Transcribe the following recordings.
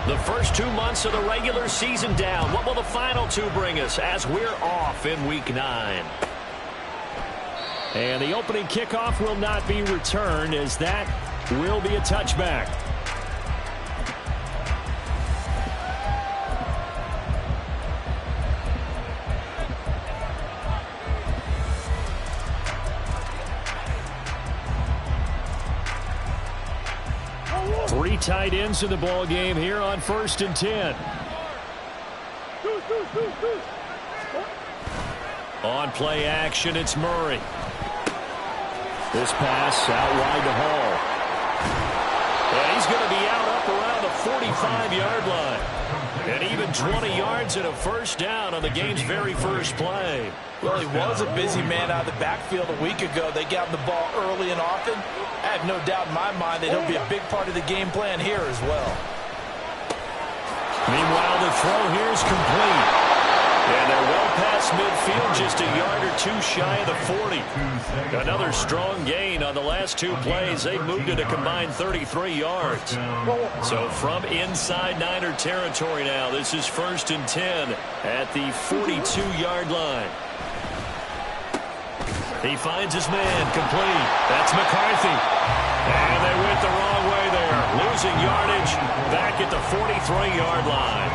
The first 2 months of the regular season down. What will the final two bring us as we're off in Week 9? And the opening kickoff will not be returned, as that will be a touchback. Three tight ends in the ball game here on 1st and 10. On play action, it's Murray. This pass out wide to Hall. And he's going to be out up around the 45-yard line. And even 20 yards and a first down on the game's very first play. Well, he was a busy man out of the backfield a week ago. They got him the ball early and often. I have no doubt in my mind that he'll be a big part of the game plan here as well. Meanwhile, the throw here is complete. And they're well past midfield, just a yard or two shy of the 40. Another strong gain on the last two plays. They moved it a combined 33 yards. So from inside Niner territory now, this is 1st and 10 at the 42-yard line. He finds his man, complete. That's McCarthy. And they went the wrong way there. Losing yardage back at the 43-yard line.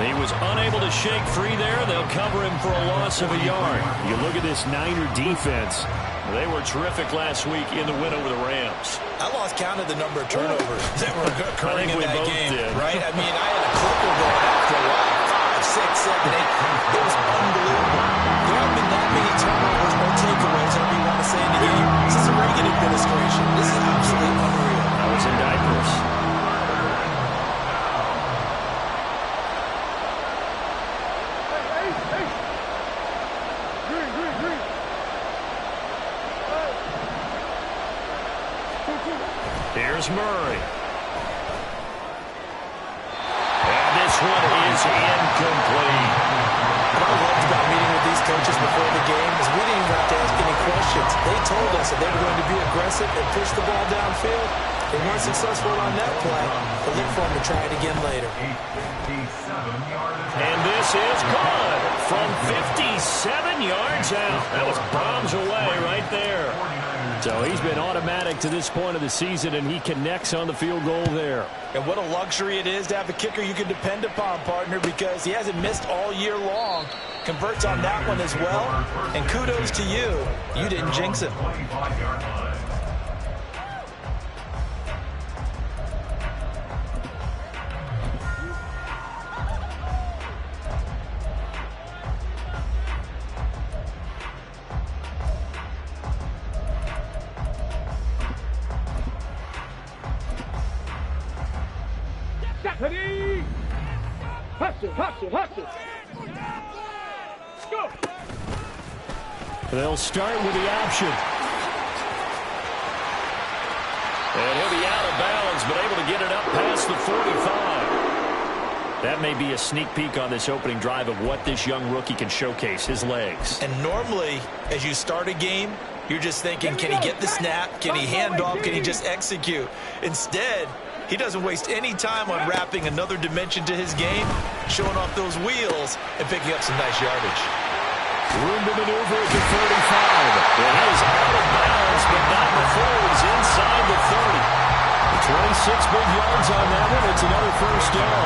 He was unable to shake free there. They'll cover him for a loss of a yard. You look at this Niner defense. They were terrific last week in the win over the Rams. I lost count of the number of turnovers that were occurring in that game. Did. Right? I mean, I had a clipper going after a while. 5, 6, 7, 8. It was unbelievable. There haven't been that many turnovers or takeaways, however you want to say, in the game. This is a Reagan administration. This is absolutely unreal. I was in diapers. Here's Murray. And this one is incomplete. What I loved about meeting with these coaches before the game is we didn't even have to ask any questions. They told us that they were going to be aggressive and push the ball downfield. They weren't successful on that play, but look for them to try it again later. And this is good from 57 yards out. That was bombs away right there. So he's been automatic to this point of the season, and he connects on the field goal there. And what a luxury it is to have a kicker you can depend upon, partner, because he hasn't missed all year long. Converts on that one as well. And kudos to you. You didn't jinx him. They'll start with the option. And he'll be out of bounds, but able to get it up past the 45. That may be a sneak peek on this opening drive of what this young rookie can showcase, his legs. And normally, as you start a game, you're just thinking, can he get the snap? Can he hand off? Can he just execute? Instead, he doesn't waste any time on wrapping another dimension to his game, showing off those wheels, and picking up some nice yardage. Room to maneuver at the 35. It is out of bounds, but not before he's inside the 30. 26 big yards on that one. It's another first down.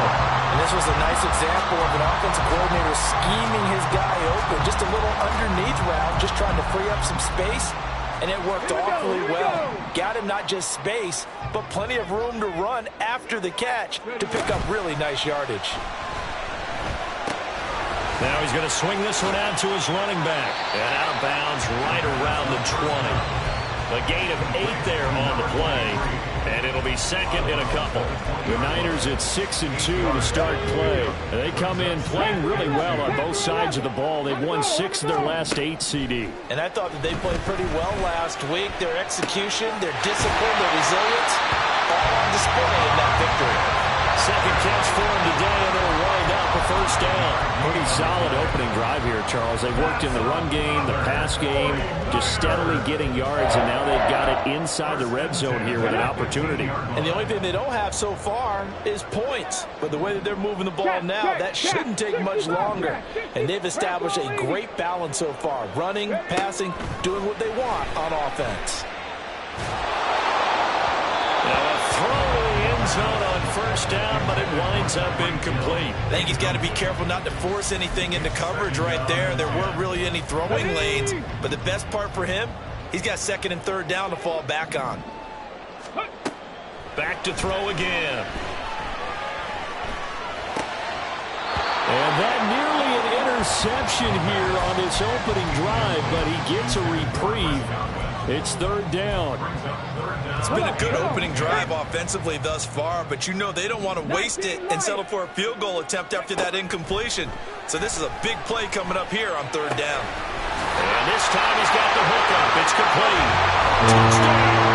And this was a nice example of an offensive coordinator scheming his guy open. Just a little underneath route, just trying to free up some space. And it worked awfully well. Got him not just space, but plenty of room to run after the catch to pick up really nice yardage. Now he's going to swing this one out to his running back. And out of bounds right around the 20. A gain of 8 there on the play. And it'll be second in a couple. The Niners at 6-2 to start play. They come in playing really well on both sides of the ball. They've won 6 of their last 8 CD. And I thought that they played pretty well last week. Their execution, their discipline, their resilience, all on display in that victory. second catch for him today, and it'll wind up a first down. Pretty solid opening drive here, Charles. They worked in the run game, the pass game, just steadily getting yards, and now they've got it inside the red zone here with an opportunity. And the only thing they don't have so far is points. But the way that they're moving the ball now, that shouldn't take much longer. And they've established a great balance so far. Running, passing, doing what they want on offense. Now a throw in the end zone on first down, but it winds up incomplete. I think he's got to be careful not to force anything into coverage right there. There weren't really any throwing lanes, but the best part for him, he's got second and third down to fall back on. Back to throw again. And that nearly an interception here on this opening drive, but he gets a reprieve. It's third down. It's been a good opening drive offensively thus far, but you know they don't want to waste it and settle for a field goal attempt after that incompletion. So this is a big play coming up here on third down. And this time he's got the hookup. It's complete. Touchdown.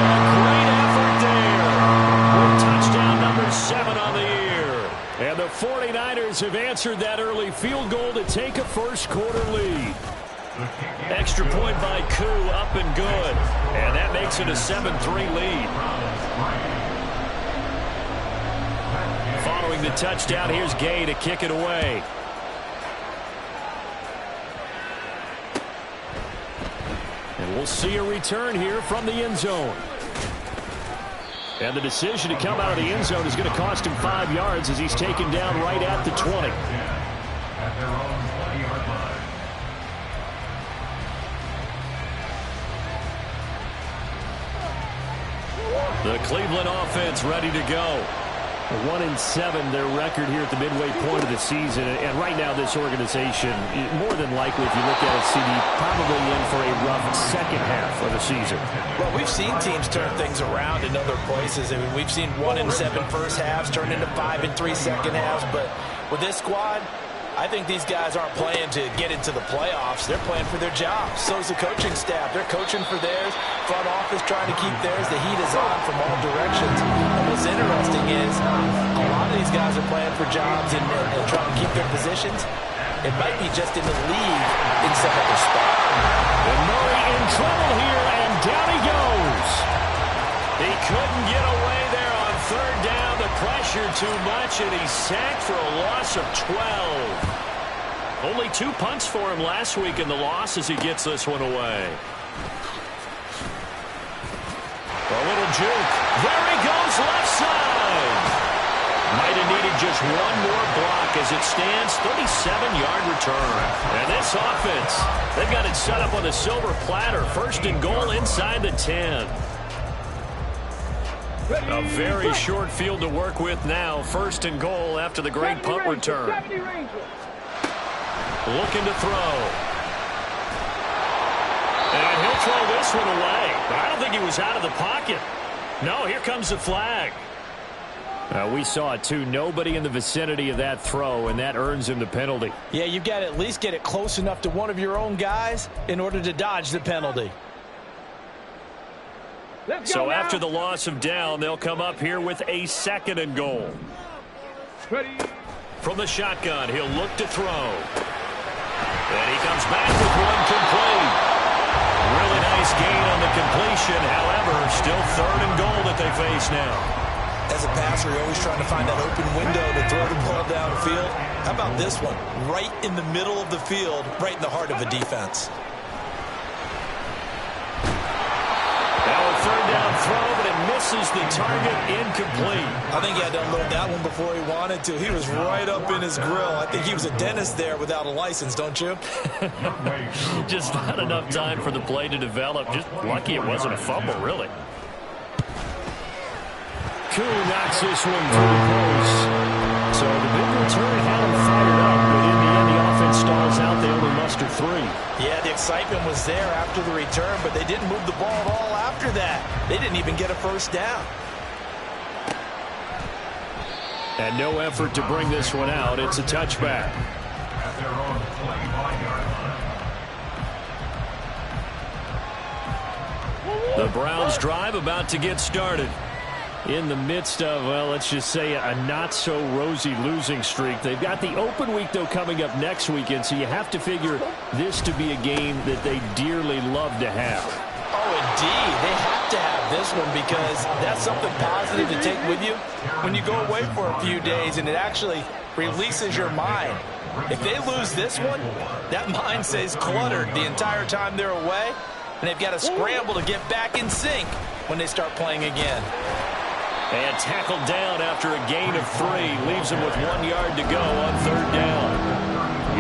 A great effort there. With touchdown number 7 on the year. And the 49ers have answered that early field goal to take a first quarter lead. Extra point by Koo, up and good. And that makes it a 7-3 lead. Following the touchdown, here's Gay to kick it away. And we'll see a return here from the end zone. And the decision to come out of the end zone is going to cost him 5 yards as he's taken down right at the 20. The Cleveland offense ready to go. 1-7, their record here at the midway point of the season. And right now, this organization, more than likely, if you look at it, CD, probably in for a rough second half of the season. Well, we've seen teams turn things around in other places. I mean, we've seen 1-7 first halves turn into 5-3 second halves. But with this squad, I think these guys aren't playing to get into the playoffs. They're playing for their jobs. So is the coaching staff. They're coaching for theirs. Front office trying to keep theirs. The heat is on from all directions. And what's interesting is a lot of these guys are playing for jobs and trying to keep their positions. It might be just in the league in some other spot. And Murray in trouble here, and down he goes. He couldn't get away there on third down. The pressure too much, and he's sacked for a loss of 12. Only 2 punts for him last week in the loss as he gets this one away. A little juke. There he goes, left side. Might have needed just one more block as it stands. 37-yard return. And this offense, they've got it set up on a silver platter. First and goal inside the 10. A very short field to work with now. First and goal after the great punt return. Looking to throw. And he'll throw this one away. But I don't think he was out of the pocket. No, here comes the flag. We saw it too. Nobody in the vicinity of that throw, and that earns him the penalty. Yeah, you've got to at least get it close enough to one of your own guys in order to dodge the penalty. So after the loss of down, they'll come up here with a second and goal. Ready. From the shotgun, he'll look to throw. And he comes back with one complete. Really nice gain on the completion. However, still third and goal that they face now. As a passer, you're always trying to find that open window to throw the ball downfield. How about this one? Right in the middle of the field, right in the heart of a defense. Third down throw, but it misses the target, incomplete. I think he had to unload that one before he wanted to. He was right up in his grill. I think he was a dentist there without a license, don't you? Just not enough time for the play to develop. Just lucky it wasn't a fumble, really. Koo knocks this one through the post. So the big return had him fired up, but in the end, the offense stalls out. They only muster 3. Yeah, the excitement was there after the return, but they didn't move the ball at all after that. They didn't even get a first down. And no effort to bring this one out. It's a touchback. The Browns drive about to get started. in the midst of, well, let's just say a not-so-rosy losing streak. They've got the open week, though, coming up next weekend, so you have to figure this to be a game that they dearly love to have. Oh, indeed. They have to have this one because that's something positive to take with you when you go away for a few days, and it actually releases your mind. If they lose this one, that mind stays cluttered the entire time they're away, and they've got to scramble to get back in sync when they start playing again. And tackled down after a gain of 3. Leaves him with 1 yard to go on 3rd down.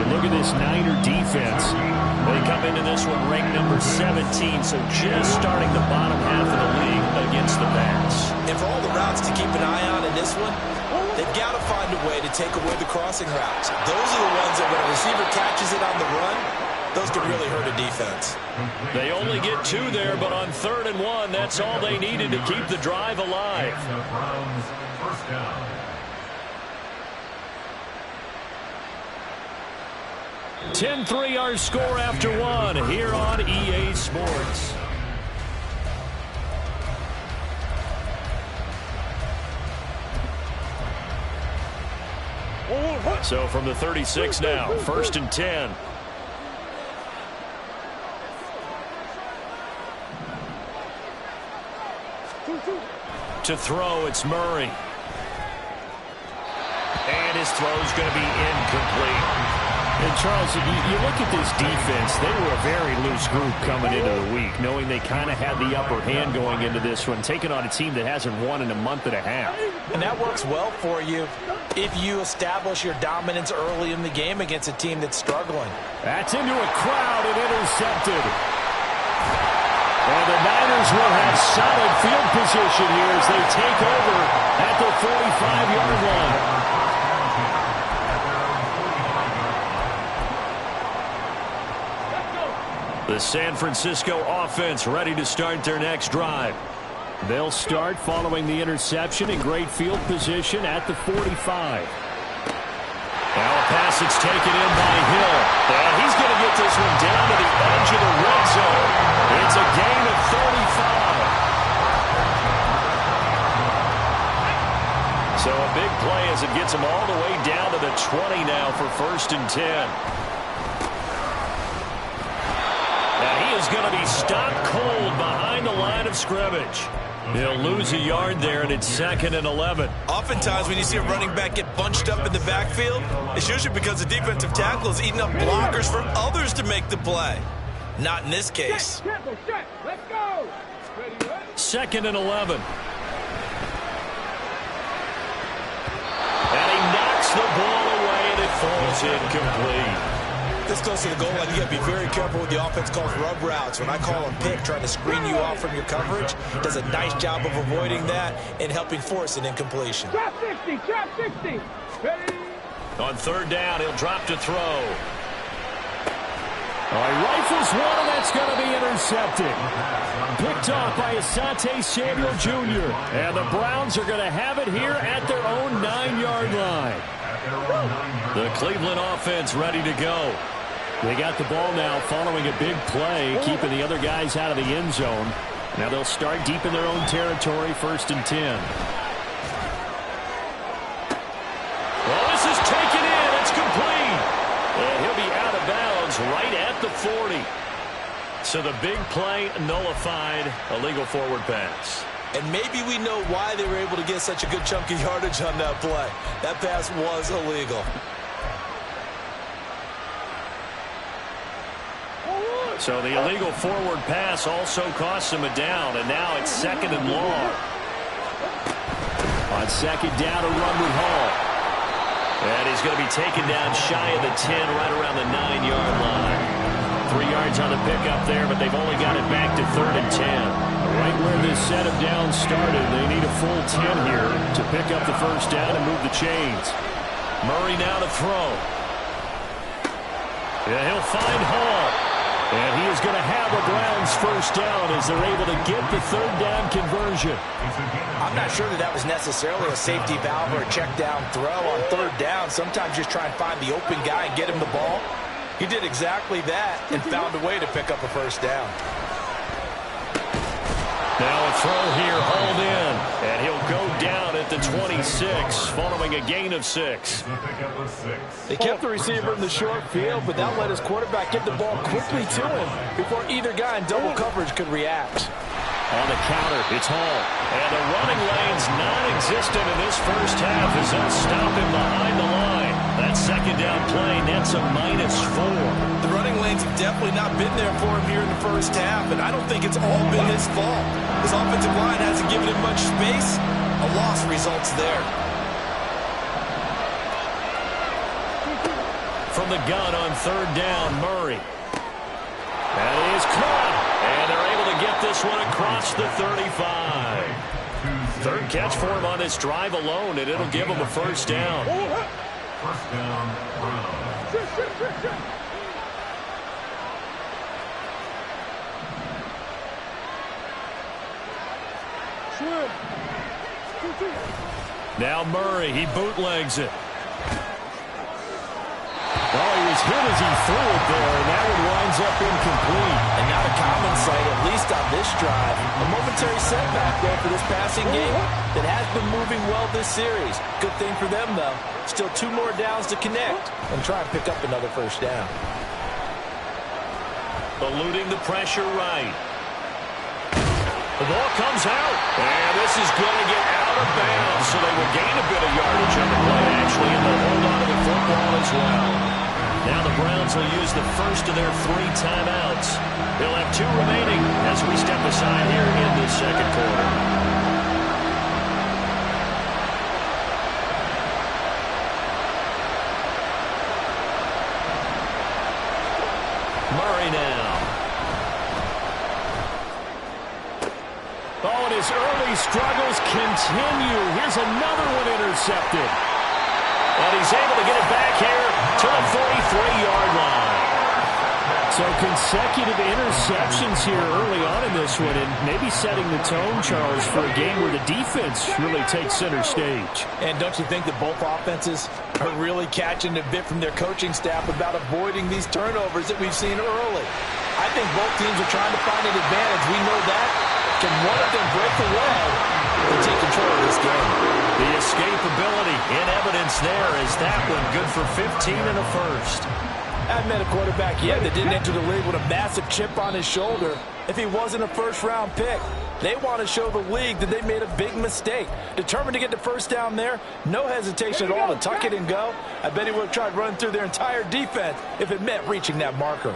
You look at this Niner defense. They come into this one ranked number 17, so just starting the bottom half of the league against the backs. And for all the routes to keep an eye on in this one, they've got to find a way to take away the crossing routes. Those are the ones that when a receiver catches it on the run, those can really hurt a defense. They only get 2 there, but on 3rd and 1, that's all they needed to keep the drive alive. 10-3 our score after 1 here on EA Sports. So from the 36 now, 1st and 10. To throw, it's Murray. And his throw's going to be incomplete. And Charles, you look at this defense, they were a very loose group coming into the week, knowing they kind of had the upper hand going into this one, taking on a team that hasn't won in a month and a half. And that works well for you if you establish your dominance early in the game against a team that's struggling. That's into a crowd and intercepted. And the Niners will have solid field position here as they take over at the 45-yard line. The San Francisco offense ready to start their next drive. They'll start following the interception in great field position at the 45. Now a pass that's taken in by Hill. And he's going to get this one down to the edge of the red zone. It's a gain of 35. So a big play as it gets him all the way down to the 20 now for 1st and 10. Now he is going to be stopped cold behind the line of scrimmage. He'll lose a yard there, and it's 2nd and 11. Oftentimes when you see a running back get bunched up in the backfield, it's usually because the defensive tackle is eating up blockers for others to make the play. Not in this case. Let's go. 2nd and 11. And he knocks the ball away, and it falls incomplete. This close to the goal line, you got to be very careful with the offense calls rub routes. When I call them pick, trying to screen you off from your coverage, does a nice job of avoiding that and helping force an incompletion. Trap 60, trap 60. Ready? On 3rd down, he'll drop to throw. Rifles one, and that's going to be intercepted. Picked off by Asante Samuel Jr. And the Browns are going to have it here at their own 9-yard line. The Cleveland offense ready to go. They got the ball now following a big play, keeping the other guys out of the end zone. Now they'll start deep in their own territory, 1st and 10. Well, this is taken in. It's complete. And he'll be out of bounds right at the 40. So the big play nullified, a legal forward pass. And maybe we know why they were able to get such a good chunk of yardage on that play. That pass was illegal. So the illegal forward pass also costs him a down, and now it's 2nd and long. On 2nd down, a run with Hall. And he's going to be taken down shy of the 10, right around the 9-yard line. 3 yards on the pickup there, but they've only got it back to 3rd and 10. Right where this set of downs started, they need a full 10 here to pick up the 1st down and move the chains. Murray now to throw. Yeah, he'll find Hall. And he is going to have a Browns 1st down as they're able to get the 3rd down conversion. I'm not sure that was necessarily a safety valve or a check down throw on 3rd down. Sometimes just try and find the open guy and get him the ball. He did exactly that and found a way to pick up a 1st down. Now a throw here, hauled in, and he'll go 26 following a gain of 6. They kept the receiver in the short field, but that let his quarterback get the ball quickly to him before either guy in double coverage could react. On the counter, it's Hall. And the running lane's non-existent in this first half as they'll stop him behind the line. That second down play nets a -4. The running lanes have definitely not been there for him here in the first half, and I don't think it's all been his fault. His offensive line hasn't given him much space. A loss results there. From the gun on third down, Murray. That is caught. And they're able to get this one across the 35. Third catch for him on this drive alone, and it'll give him a first down. First down, Browns. Now Murray, he bootlegs it. Oh, he was hit as he threw it there, and that one winds up incomplete. And not a common sight, at least on this drive. A momentary setback there for this passing game that has been moving well this series. Good thing for them, though. Still 2 more downs to connect and try and pick up another first down. Eluding the pressure right. The ball comes out, and this is going to get out of bounds, so they will gain a bit of yardage on the play, actually, and they'll hold on to the football as well. Now the Browns will use the first of their 3 timeouts. They'll have 2 remaining as we step aside here in this second quarter. Murray now. Oh, and his early struggles continue. Here's another one intercepted. And he's able to get it back here to the 43-yard line. So consecutive interceptions here early on in this one, and maybe setting the tone, Charles, for a game where the defense really takes center stage. And don't you think that both offenses are really catching a bit from their coaching staff about avoiding these turnovers that we've seen early? I think both teams are trying to find an advantage. We know that. Can one of them break away and take control of this game? The escapability in evidence there is that one good for 15 and a first. I've met a quarterback yet that didn't enter the league with a massive chip on his shoulder if he wasn't a first-round pick. They want to show the league that they made a big mistake. Determined to get the first down there, no hesitation at all to tuck it and go. I bet he would have tried running through their entire defense if it meant reaching that marker.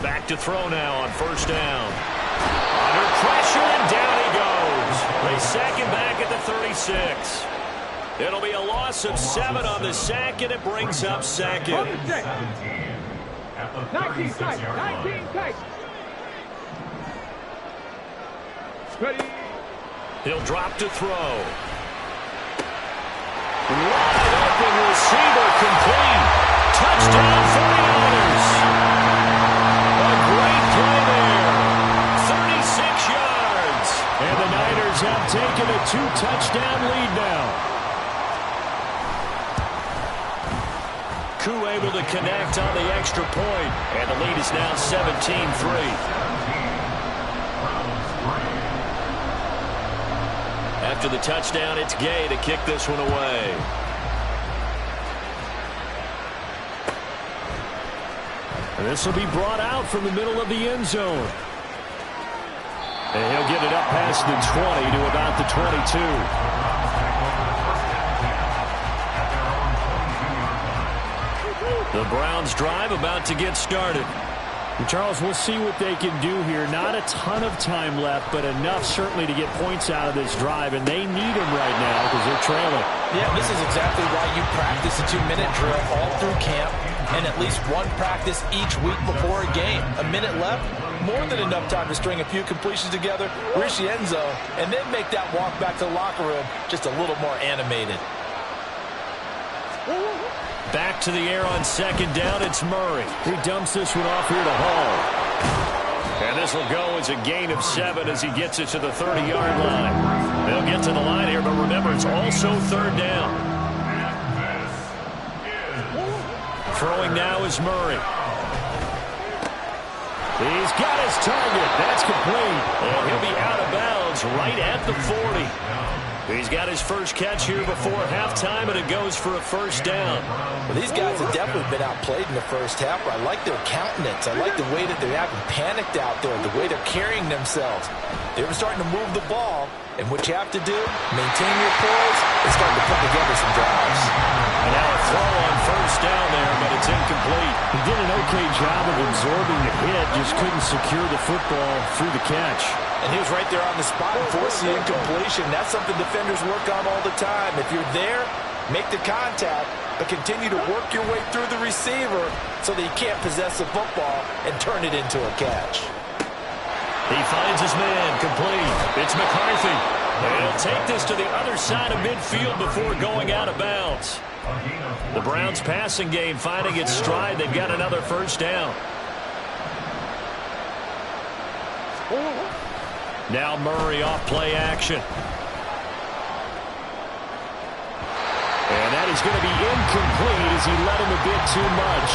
Back to throw now on first down. Under pressure, and down he goes. They sack him back at the 36. It'll be a loss of 7 on the sack, and it brings up second. 19 tight, 19 tight. Ready. He'll drop to throw. Wide open receiver complete. Touchdown 49ers. A great play there. 36 yards. And the Niners have taken a 2-touchdown lead now. Koo able to connect on the extra point, and the lead is now 17-3. After the touchdown, it's Gay to kick this one away. And this will be brought out from the middle of the end zone. And he'll get it up past the 20 to about the 22. The Browns drive about to get started. And Charles, we'll see what they can do here. Not a ton of time left, but enough certainly to get points out of this drive, and they need them right now because they're trailing. Yeah, this is exactly why you practice a 2-minute drill all through camp and at least one practice each week before a game. A minute left, more than enough time to string a few completions together, reach the end zone, and then make that walk back to the locker room just a little more animated. Back to the air on second down, it's Murray. He dumps this one off here to Hall. And this will go as a gain of 7 as he gets it to the 30-yard line. They'll get to the line here, but remember, it's also third down. Throwing now is Murray. He's got his target. That's complete. And he'll be out of bounds right at the 40. He's got his first catch here before halftime, and it goes for a first down. Well, these guys have definitely been outplayed in the first half. I like their countenance. I like the way that they haven't panicked out there, the way they're carrying themselves. They're starting to move the ball, and what you have to do, maintain your poise and start to put together some drives. And now a throw on first down there, but it's incomplete. He did an okay job of absorbing the hit, just couldn't secure the football through the catch. And he was right there on the spot and forced the incompletion. That's something defenders work on all the time. If you're there, make the contact, but continue to work your way through the receiver so that he can't possess the football and turn it into a catch. He finds his man, complete. It's McCarthy. And he'll take this to the other side of midfield before going out of bounds. The Browns' passing game finding its stride. They've got another first down. Now Murray off play action. And that is going to be incomplete as he led him a bit too much.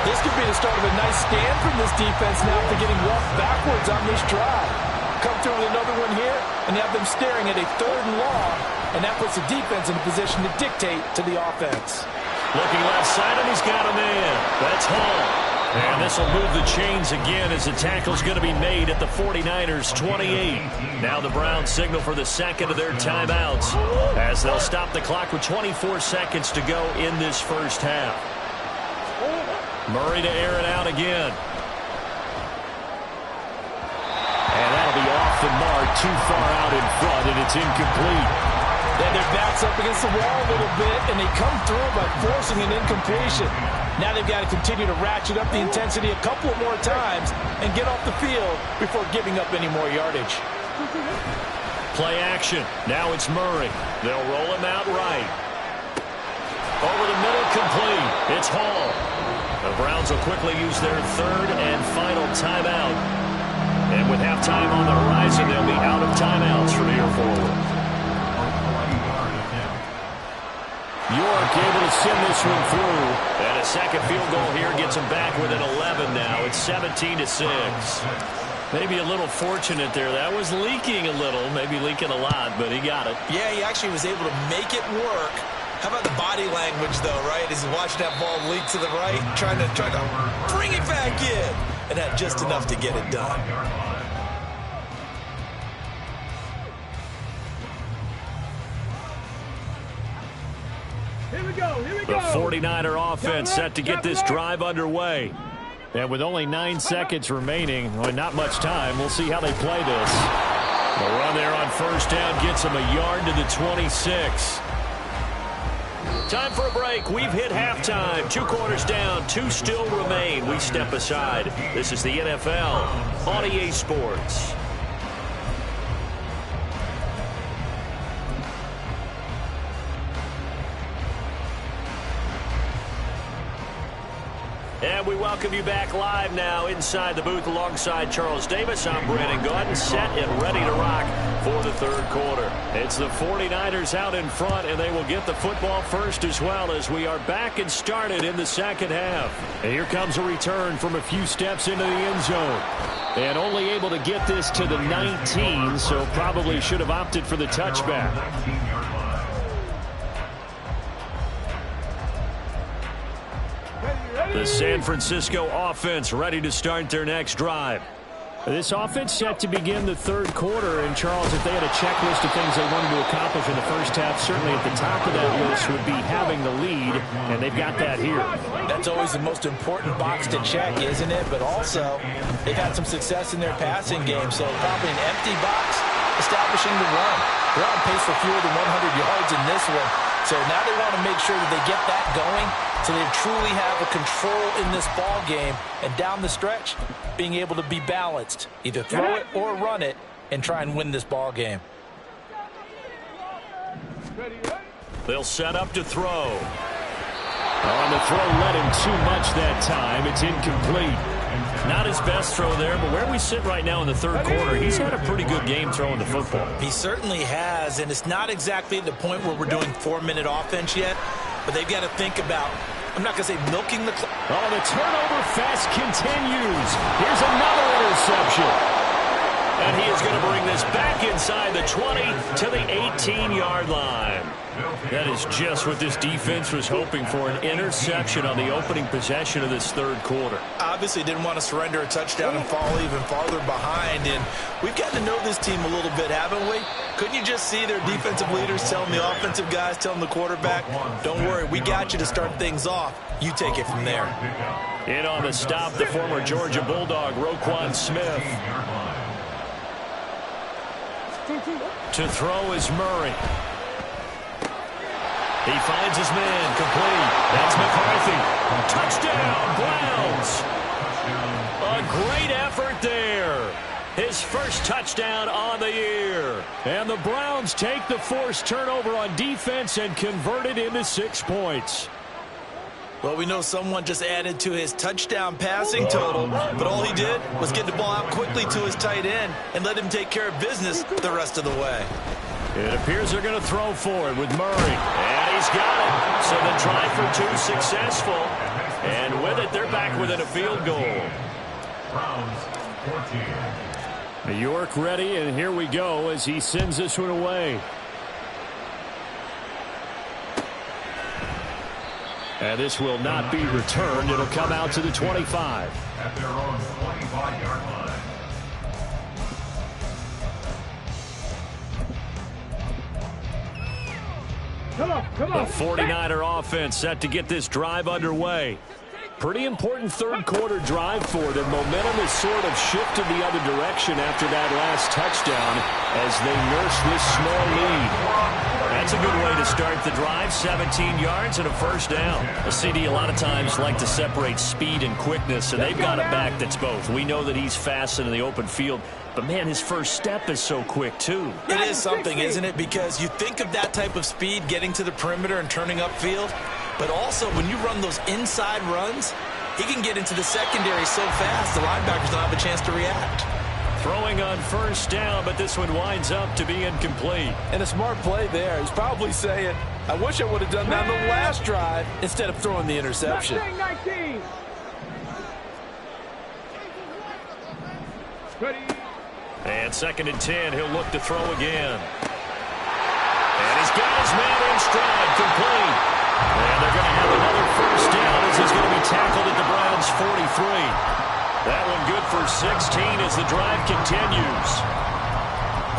This could be the start of a nice stand from this defense now after getting roughed backwards on this drive. Come through with another one here and have them staring at a 3rd and long, and that puts the defense in a position to dictate to the offense. Looking left side, and he's got him in. That's Hall. And this will move the chains again as the tackle's going to be made at the 49ers' 28. Now the Browns signal for the second of their timeouts as they'll stop the clock with 24 seconds to go in this first half. Murray to air it out again. And that'll be off the mark, too far out in front, and it's incomplete. Then their backs up against the wall a little bit, and they come through by forcing an incompletion. Now they've got to continue to ratchet up the intensity a couple more times and get off the field before giving up any more yardage. Play action. Now it's Murray. They'll roll him out right. Over the middle, complete. It's Hall. The Browns will quickly use their 3rd and final timeout. And with halftime on the horizon, they'll be out of timeouts from here forward. York able to send this one through. And a second field goal here gets him back within 11 now. It's 17-6. Maybe a little fortunate there. That was leaking a little, maybe leaking a lot, but he got it. Yeah, he actually was able to make it work. How about the body language, though, right? As he's watching that ball leak to the right, trying to bring it back in, and had just enough to get it done. Here we go. The 49er offense set to get this drive underway. And with only 9 seconds remaining, well, not much time, we'll see how they play this. The run there on first down gets him a yard to the 26. Time for a break. We've hit halftime. 2 quarters down, 2 still remain. We step aside. This is the NFL on EA Sports. And we welcome you back live now inside the booth alongside Charles Davis. I'm Brandon Gaudin, set and ready to rock for the 3rd quarter. It's the 49ers out in front, and they will get the football first as well as we are back and started in the second half. And here comes a return from a few steps into the end zone. And only able to get this to the 19, so probably should have opted for the touchback. The San Francisco offense ready to start their next drive. This offense set to begin the 3rd quarter, and Charles, if they had a checklist of things they wanted to accomplish in the first half, certainly at the top of that list would be having the lead, and they've got that here. That's always the most important box to check, isn't it? But also, they've had some success in their passing game, so probably an empty box establishing the run. They're on pace for fewer than 100 yards in this one, so now they want to make sure that they get that going so they truly have a control in this ball game, and down the stretch, being able to be balanced, either throw it or run it, and try and win this ball game. They'll set up to throw. On the throw, led him too much that time. It's incomplete. Not his best throw there, but where we sit right now in the 3rd quarter, he's had a pretty good game throwing the football. He certainly has, and it's not exactly the point where we're doing 4-minute offense yet, but they've got to think about, I'm not going to say milking the clock. Oh, the turnover fest continues. Here's another interception. And he is going to bring this back in inside the 20 to the 18-yard line. That is just what this defense was hoping for, an interception on the opening possession of this third quarter. Obviously didn't want to surrender a touchdown and fall even farther behind. And we've gotten to know this team a little bit, haven't we? Couldn't you just see their defensive leaders telling the offensive guys, telling the quarterback, don't worry, we got you to start things off. You take it from there. In on the stop, the former Georgia Bulldog, Roquan Smith. To throw is Murray. He finds his man, complete. That's McCarthy. Touchdown, Browns. A great effort there. His first touchdown on the year. And the Browns take the forced turnover on defense and convert it into 6 points. Well, we know someone just added to his touchdown passing total, but all he did was get the ball out quickly to his tight end and let him take care of business the rest of the way. It appears they're going to throw for it with Murray. And he's got it. So the try for two successful. And with it, they're back within a field goal. Browns 14. York ready, and here we go as he sends this one away. And this will not be returned. It'll come out to the 25. At their own 25-yard line. Come on, come on. The 49er offense set to get this drive underway. Pretty important third quarter drive for them. Momentum has sort of shifted the other direction after that last touchdown as they nurse this small lead. That's a good way to start the drive. 17 yards and a first down. A CD a lot of times like to separate speed and quickness, and they've got a back that's both. We know that he's fast in the open field, but man, his first step is so quick too. It is something, isn't it? Because you think of that type of speed getting to the perimeter and turning upfield, but also when you run those inside runs, he can get into the secondary so fast the linebackers don't have a chance to react. Throwing on first down, but this one winds up to be incomplete. And a smart play there. He's probably saying, I wish I would have done that on the last drive instead of throwing the interception. 19. Ready. And 2nd and 10, he'll look to throw again. And he's got his man in stride, complete. And they're going to have another first down as he's going to be tackled at the Browns' 43. That one good for 16 as the drive continues.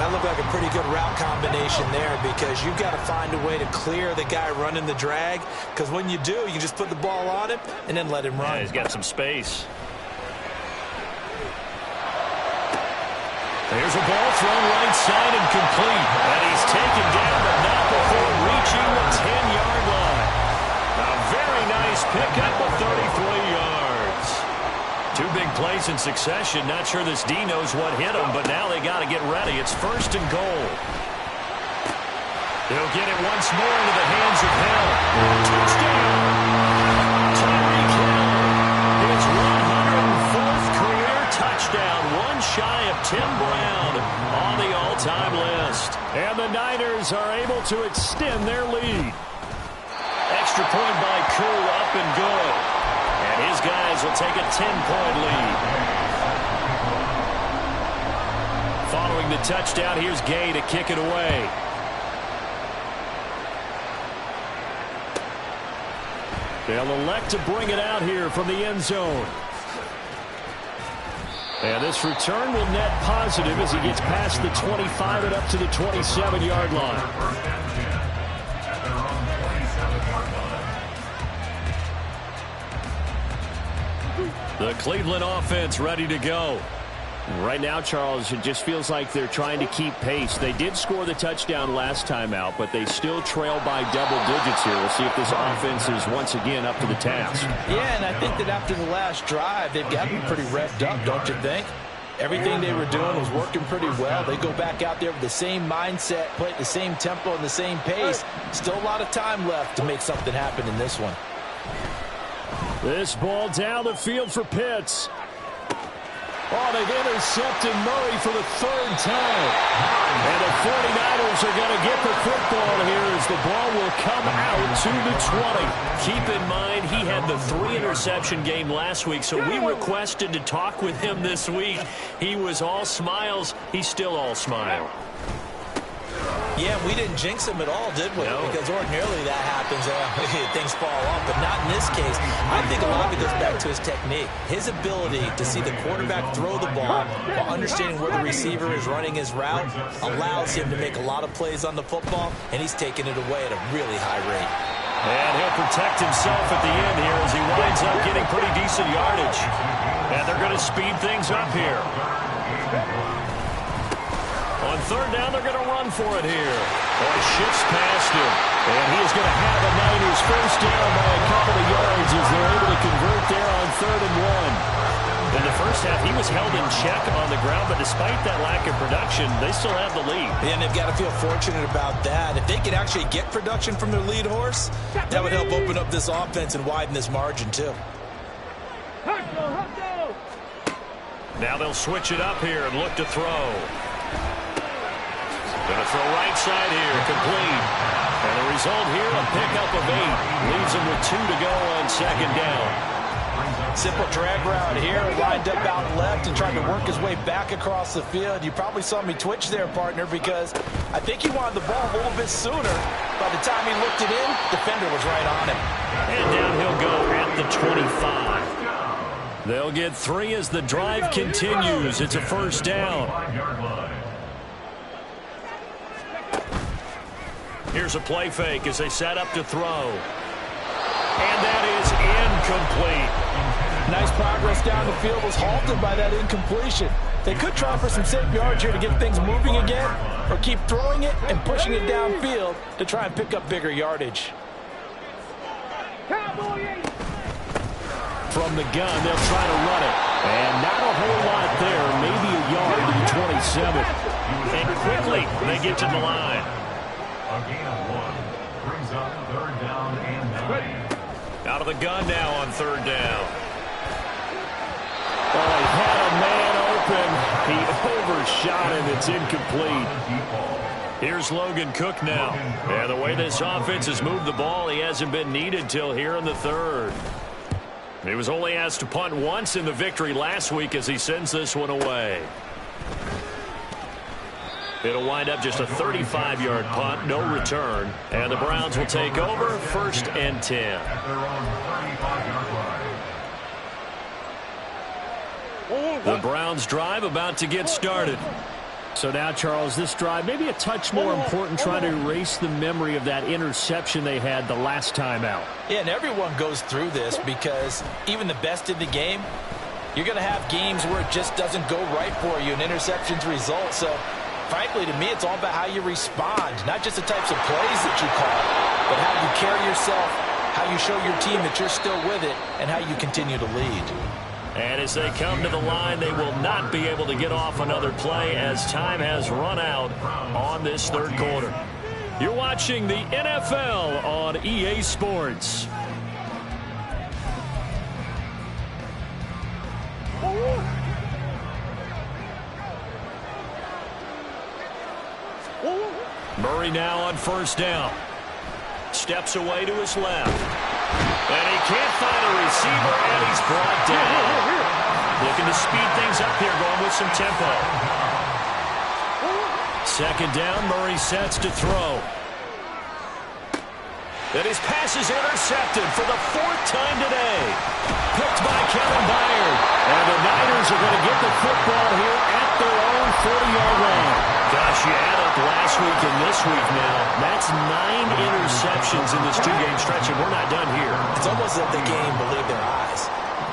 That looked like a pretty good route combination there because you've got to find a way to clear the guy running the drag, because when you do, you just put the ball on him and then let him run. Yeah, he's got some space. There's a ball thrown right side and complete. And he's taken down, but not before reaching the 10-yard line. A very nice pickup of 33 yards. Two big plays in succession. Not sure this D knows what hit him, but now they got to get ready. It's 1st and goal. He'll get it once more into the hands of Hill. Touchdown! Tyreek Hill, his 104th career touchdown. One shy of Tim Brown on the all-time list. And the Niners are able to extend their lead. Extra point by Koo, up and good. And his guys will take a 10-point lead. Following the touchdown, here's Gay to kick it away. They'll elect to bring it out here from the end zone. And this return will net positive as he gets past the 25 and up to the 27-yard line. The Cleveland offense ready to go. Right now, Charles, it just feels like they're trying to keep pace. They did score the touchdown last time out, but they still trail by double digits here. We'll see if this offense is once again up to the task. Yeah, and I think that after the last drive, they've got to be pretty revved up, don't you think? Everything they were doing was working pretty well. They go back out there with the same mindset, play at the same tempo and the same pace. Still a lot of time left to make something happen in this one. This ball down the field for Pitts. Oh, they've intercepted Murray for the 3rd time. And the 49ers Niners are going to get the football here as the ball will come out to the 20. Keep in mind, he had the 3-interception game last week, so we requested to talk with him this week. He was all smiles. He's still all smile. Yeah, we didn't jinx him at all, did we? No. Because ordinarily that happens, things fall off, but not in this case. I think a lot of it goes back to his technique. His ability to see the quarterback throw the ball while understanding where the receiver is running his route allows him to make a lot of plays on the football, and he's taking it away at a really high rate. And he'll protect himself at the end here as he winds up getting pretty decent yardage. And they're going to speed things up here. On third down, they're going to run for it here. Oh, he shifts past him. And he is going to have the Niners first down by a couple of yards as they're able to convert there on 3rd and 1. In the first half, he was held in check on the ground, but despite that lack of production, they still have the lead. And they've got to feel fortunate about that. If they could actually get production from their lead horse, that would help open up this offense and widen this margin, too. Now they'll switch it up here and look to throw. Going to throw right side here, complete. And the result here, a pickup of 8. Leaves him with 2 to go on 2nd down. Simple drag route here, lined up out left and trying to work his way back across the field. You probably saw me twitch there, partner, because I think he wanted the ball a little bit sooner. By the time he looked it in, defender was right on him. And down he'll go at the 25. They'll get 3 as the drive continues. It's a first down. Here's a play fake as they set up to throw. And that is incomplete. Nice progress down the field, was halted by that incompletion. They could try for some safe yards here to get things moving again, or keep throwing it and pushing it downfield to try and pick up bigger yardage. From the gun, they'll try to run it. And not a whole lot there, maybe a yard to the 27. And quickly, they get to the line. A gain of 1 brings up 3rd down and 9. Out of the gun now on 3rd down. Oh, he had a man open. He overshot him. It's incomplete. Here's Logan Cook now. And the way this offense has moved the ball, he hasn't been needed till here in the 3rd. He was only asked to punt once in the victory last week as he sends this one away. It'll wind up just a 35-yard punt, no return. And the Browns will take over 1st and 10. At their own 35-yard line. The Browns drive about to get started. So now, Charles, this drive maybe a touch more important, trying to erase the memory of that interception they had the last time out. Yeah, and everyone goes through this because even the best in the game, you're going to have games where it just doesn't go right for you and interceptions result. So, frankly, to me, it's all about how you respond, not just the types of plays that you call, but how you carry yourself, how you show your team that you're still with it, and how you continue to lead. And as they come to the line, they will not be able to get off another play as time has run out on this 3rd quarter. You're watching the NFL on EA Sports. Murray now on 1st down. Steps away to his left. And he can't find a receiver, and he's brought down. Looking to speed things up here, going with some tempo. 2nd down, Murray sets to throw. And his pass is intercepted for the 4th time today. Picked by Kevin Byard. And the Niners are going to get the football here at their own 40-yard line. Gosh, you add up last week and this week now. That's 9 interceptions in this 2-game stretch, and we're not done here. It's almost as if they can't even believe their eyes.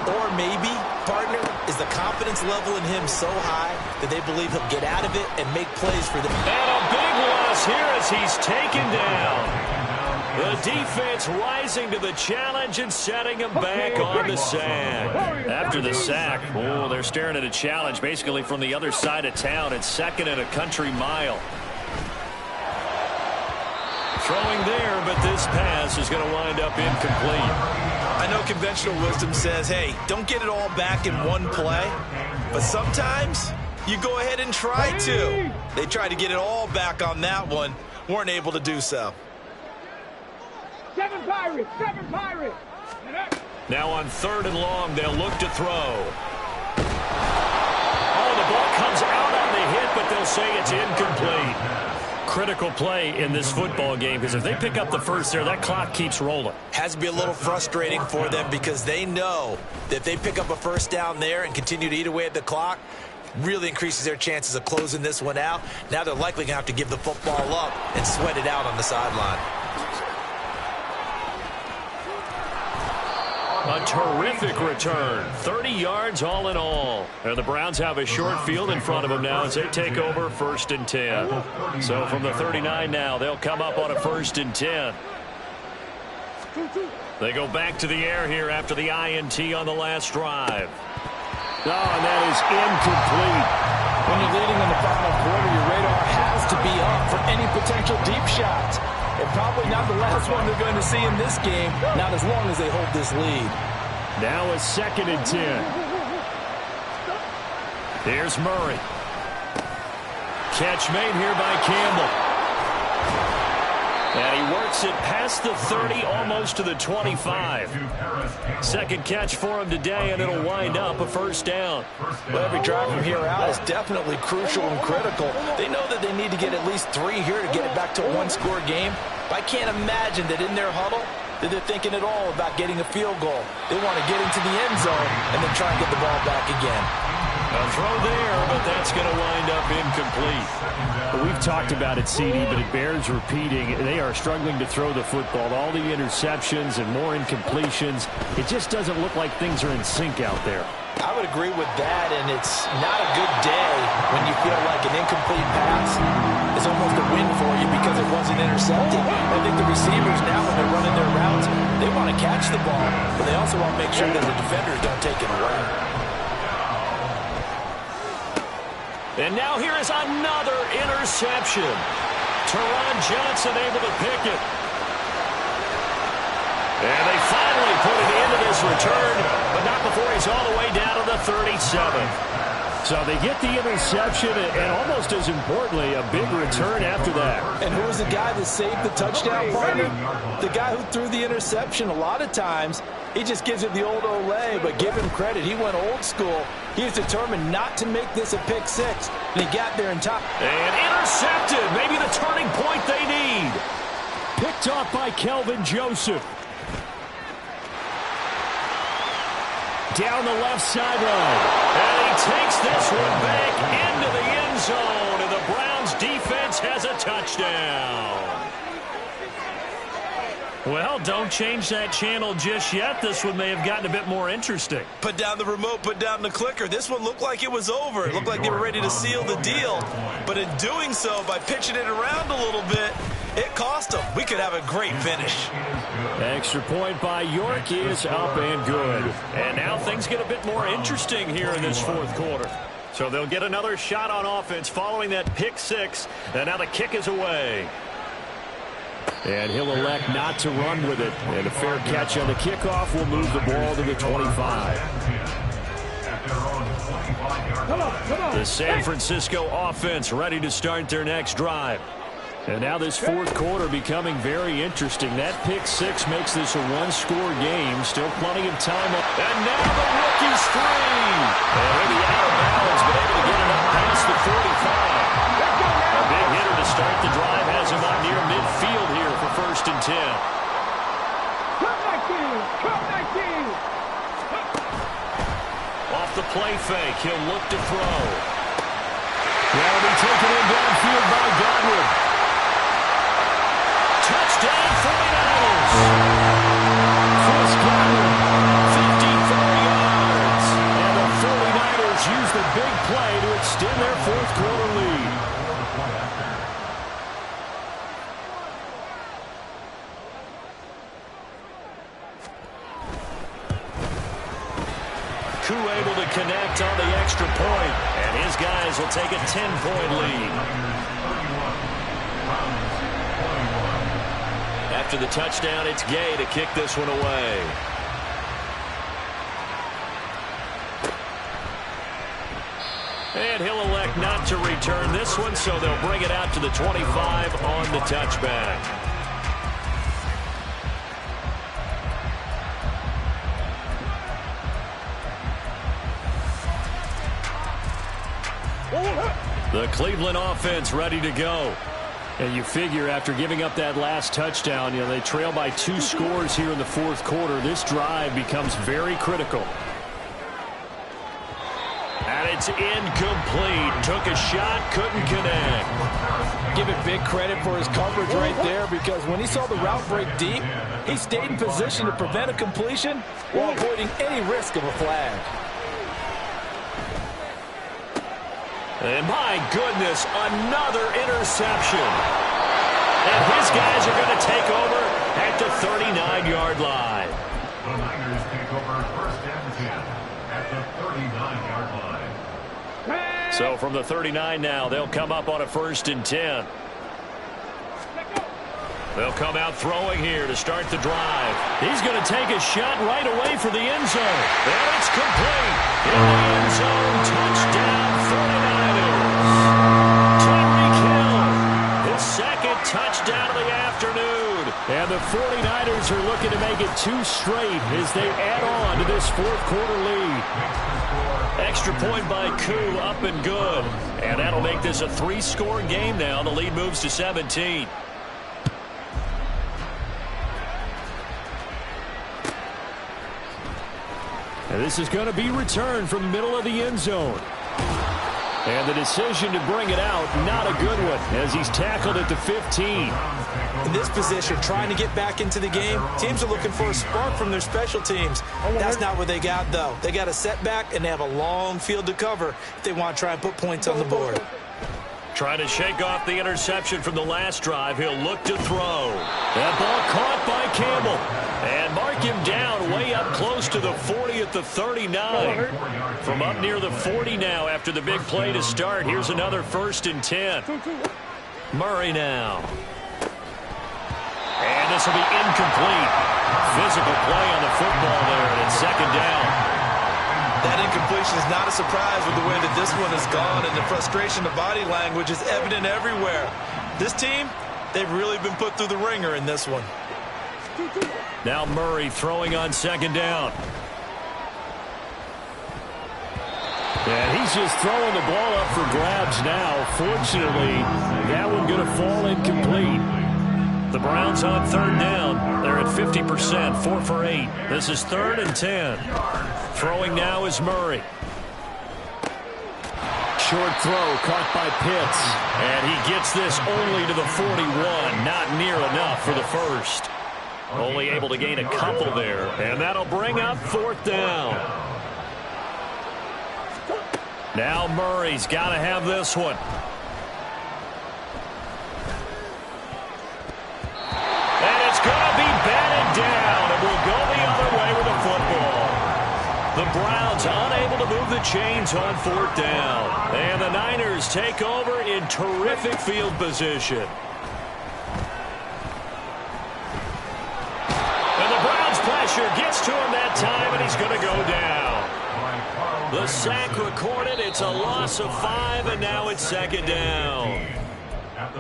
Or maybe, partner, is the confidence level in him so high that they believe he'll get out of it and make plays for them. And a big loss here as he's taken down. The defense rising to the challenge and setting him back on the sack. After the sack, oh, they're staring at a challenge basically from the other side of town. It's 2nd and a country mile. Throwing there, but this pass is going to wind up incomplete. I know conventional wisdom says, hey, don't get it all back in one play. But sometimes you go ahead and try to. They tried to get it all back on that one. Weren't able to do so. 7 Pirates, 7 Pirates. Now on 3rd and long, they'll look to throw. Oh, the ball comes out on the hit, but they'll say it's incomplete. Critical play in this football game, because if they pick up the first there, that clock keeps rolling. Has to be a little frustrating for them because they know that if they pick up a first down there and continue to eat away at the clock, really increases their chances of closing this one out. Now they're likely going to have to give the football up and sweat it out on the sideline. A terrific return. 30 yards all in all. And the Browns have a short field in front of them now as they take over 1st and 10. So from the 39 now, they'll come up on a 1st and 10. They go back to the air here after the INT on the last drive. Oh, and that is incomplete. When you're leading in the final quarter, your radar has to be up for any potential deep shots. And probably not the last one they're going to see in this game, not as long as they hold this lead. Now a 2nd and 10. Here's Murray. Catch made here by Campbell. And he works it past the 30, almost to the 25. Second catch for him today, and it'll wind up a 1st down. Well, every drive from here out is definitely crucial and critical. They know that they need to get at least 3 here to get it back to a 1-score game. But I can't imagine that in their huddle that they're thinking at all about getting a field goal. They want to get into the end zone and then try and get the ball back again. A throw there, but that's going to wind up incomplete. Well, we've talked about it, CD, but it bears repeating. They are struggling to throw the football. All the interceptions and more incompletions. It just doesn't look like things are in sync out there. I would agree with that, and it's not a good day when you feel like an incomplete pass is almost a win for you because it wasn't intercepted. I think the receivers now, when they're running their routes, they want to catch the ball, but they also want to make sure that the defenders don't take it away. And now here is another interception. Teron Johnson able to pick it. And they finally put it into this return, but not before he's all the way down to the 37. So they get the interception, and almost as importantly, a big return after that. And who was the guy that saved the touchdown, partner? The guy who threw the interception. A lot of times, he just gives it the old Olay, but give him credit. He went old school. He was determined not to make this a pick 6, and he got there in time. And intercepted. Maybe the turning point they need. Picked off by Kelvin Joseph. Down the left sideline. And he takes this one back into the end zone, and the Browns defense has a touchdown. Well, don't change that channel just yet. This one may have gotten a bit more interesting. Put down the remote, put down the clicker. This one looked like it was over. It looked like they were ready to seal the deal. But in doing so, by pitching it around a little bit, it cost them. We could have a great finish. Extra point by York is up and good. And now things get a bit more interesting here in this 4th quarter. So they'll get another shot on offense following that pick 6. And now the kick is away. And he'll elect not to run with it. And a fair catch on the kickoff will move the ball to the 25. The San Francisco offense ready to start their next drive. And now this 4th quarter becoming very interesting. That pick 6 makes this a 1-score game. Still plenty of time. And now the rookie's free. And maybe out of bounds, but able to get it up past the 45. A big hitter to start the drive has him out near midfield here for 1st and 10. Come back in! Come back in! Off the play fake, he'll look to throw. That'll be taken in downfield by Godwin. Touchdown 49ers. Chris Godwin, 54 yards. And the 49ers use the big play to extend their 4th quarter lead. Koo able to connect on the extra point, and his guys will take a 10-point lead. After the touchdown, it's Gay to kick this one away. And he'll elect enough to return this one, so they'll bring it out to the 25 on the touchback. The Cleveland offense ready to go. And you figure after giving up that last touchdown, they trail by 2 scores here in the fourth quarter. This drive becomes very critical. And it's incomplete. Took a shot, couldn't connect. Give it big credit for his coverage right there, because when he saw the route break deep, he stayed in position to prevent a completion while avoiding any risk of a flag. And my goodness, another interception. And his guys are going to take over at the 39-yard line. The Niners take over 1st and 10 at the 39-yard line. So from the 39 now, they'll come up on a 1st and 10. They'll come out throwing here to start the drive. He's going to take a shot right away for the end zone. And it's complete. In the end zone, touchdown 49ers. Tyreek Hill, his 2nd touchdown of the afternoon. And the 49ers are looking to make it 2 straight as they add on to this fourth quarter lead. Extra point by Koo, up and good. And that'll make this a 3-score game now. The lead moves to 17. And this is going to be returned from the middle of the end zone. And the decision to bring it out, not a good one, as he's tackled at the 15. In this position, trying to get back into the game, teams are looking for a spark from their special teams. That's not what they got, though. They got a setback, and they have a long field to cover if they want to try and put points on the board. Trying to shake off the interception from the last drive. He'll look to throw. That ball caught by Campbell. And mark him down way up close to the 40 at the 39. From up near the 40 now after the big play to start. Here's another 1st and 10. Murray now. And this will be incomplete. Physical play on the football there, and it's 2nd down. That incompletion is not a surprise with the way that this one has gone, and the frustration, the body language is evident everywhere. This team, they've really been put through the ringer in this one. Now Murray throwing on 2nd down. And he's just throwing the ball up for grabs now. Fortunately, that one going to fall incomplete. The Browns on 3rd down. They're at 50%, 4 for 8. This is 3rd and 10. Throwing now is Murray. Short throw caught by Pitts. And he gets this only to the 41. Not near enough for the 1st. Only able to gain a couple there. And that'll bring up 4th down. Now Murray's got to have this one. And it's going to be batted down. And we'll go the other way with the football. The Browns unable to move the chains on 4th down. And the Niners take over in terrific field position. And the Browns pressure gets to him that time, and he's going to go down. The sack recorded. It's a loss of 5, and now it's 2nd down.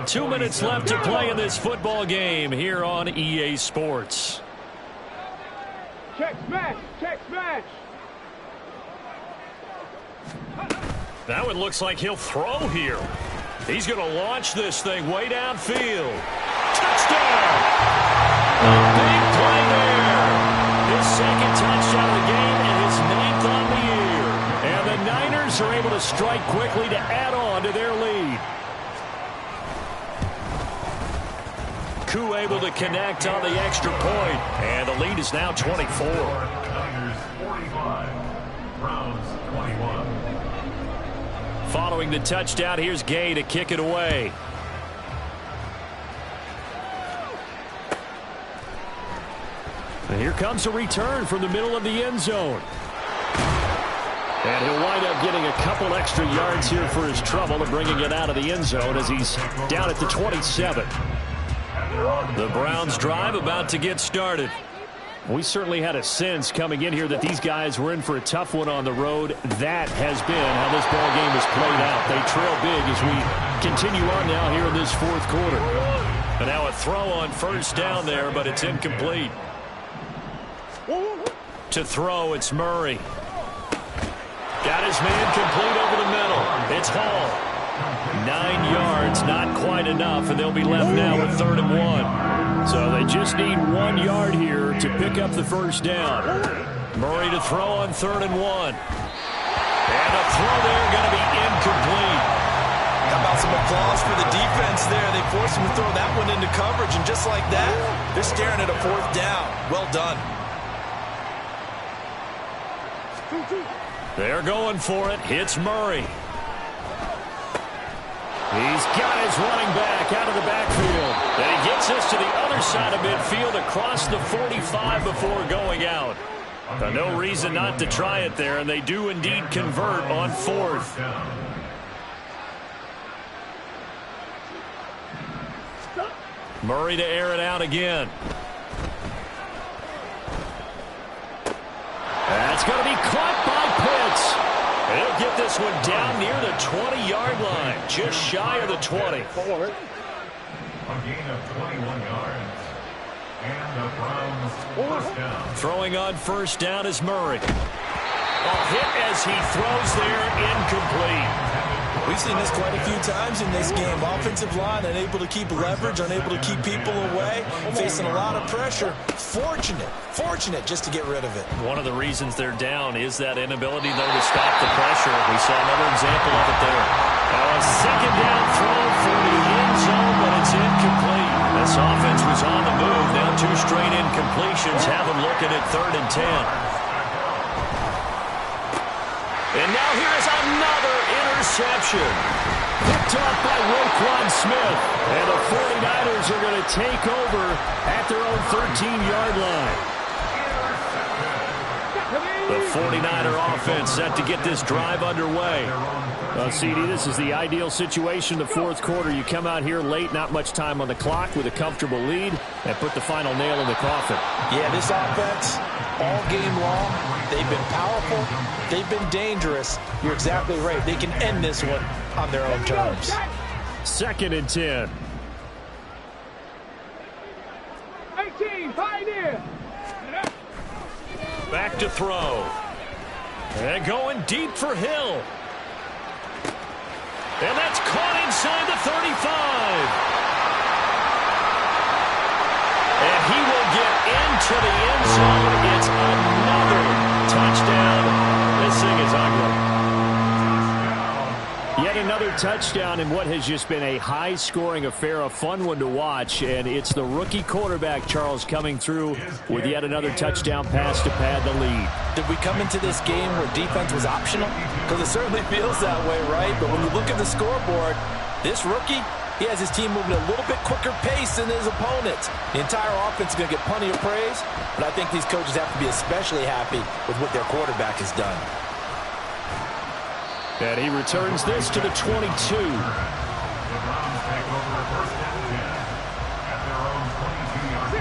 2 minutes left to play in this football game here on EA Sports. Check smash! Check smash! That one looks like he'll throw here. He's going to launch this thing way downfield. Touchdown! A big play there. His 2nd touchdown of the game and his 9th on the year. And the Niners are able to strike quickly to add on to their lead. Koo able to connect on the extra point. And the lead is now 24. Niners 45, Browns 21. Following the touchdown, here's Gay to kick it away. And here comes a return from the middle of the end zone. And he'll wind up getting a couple extra yards here for his trouble and bringing it out of the end zone as he's down at the 27. The Browns drive about to get started. We certainly had a sense coming in here that these guys were in for a tough one on the road. That has been how this ball game has played out. They trail big as we continue on now here in this fourth quarter. And now a throw on first down there, but it's incomplete. To throw, it's Murray. Got his man complete over the middle. It's Hall. 9 yards, not quite enough, and they'll be left now with 3rd and 1. So they just need 1 yard here to pick up the first down. Murray to throw on 3rd and 1. And a throw there going to be incomplete. How about some applause for the defense there? They forced him to throw that one into coverage, and just like that, they're staring at a 4th down. Well done. They're going for it. It's Murray. He's got his running back out of the backfield. And he gets us to the other side of midfield across the 45 before going out. No reason not to try it there, and they do indeed convert on 4th. Murray to air it out again. That's going to be caught by Pitts. He'll get this one down near the 20-yard line, just shy of the 20. A gain of 21 yards. And the Browns first down. Throwing on first down is Murray. A hit as he throws there, incomplete. We've seen this quite a few times in this game. Offensive line unable to keep leverage, unable to keep people away, facing a lot of pressure. Fortunate just to get rid of it. One of the reasons they're down is that inability, though, to stop the pressure. We saw another example of it there. Now a second down throw for the end zone, but it's incomplete. This offense was on the move. Now 2 straight incompletions have them looking at 3rd and 10. And now here's another interception. Picked off by Roquan Smith. And the 49ers are going to take over at their own 13-yard line. The 49er offense set to get this drive underway. Well, CD, this is the ideal situation, the fourth quarter. You come out here late, not much time on the clock with a comfortable lead, and put the final nail in the coffin. Yeah, this offense, all game long, they've been powerful, they've been dangerous. You're exactly right. They can end this one on their own terms. 2nd and 10. 18, Pioneer. Back to throw. And going deep for Hill. And that's caught inside the 35. And he will get into the end zone. It's another touchdown. This thing is ugly. Yet another touchdown in what has just been a high-scoring affair, a fun one to watch. And it's the rookie quarterback, Charles, coming through with yet another touchdown pass to pad the lead. Did we come into this game where defense was optional? Because it certainly feels that way, right? But when you look at the scoreboard, this rookie, he has his team moving at a little bit quicker pace than his opponents. The entire offense is going to get plenty of praise, but I think these coaches have to be especially happy with what their quarterback has done. And he returns this to the 22. The Browns take over first and 10 at their own 22-yard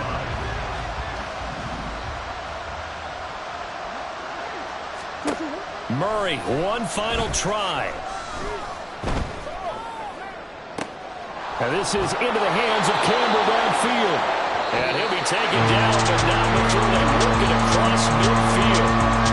line. Murray, one final try. And this is into the hands of Campbell downfield. And he'll be taken down, but not before they work it across midfield.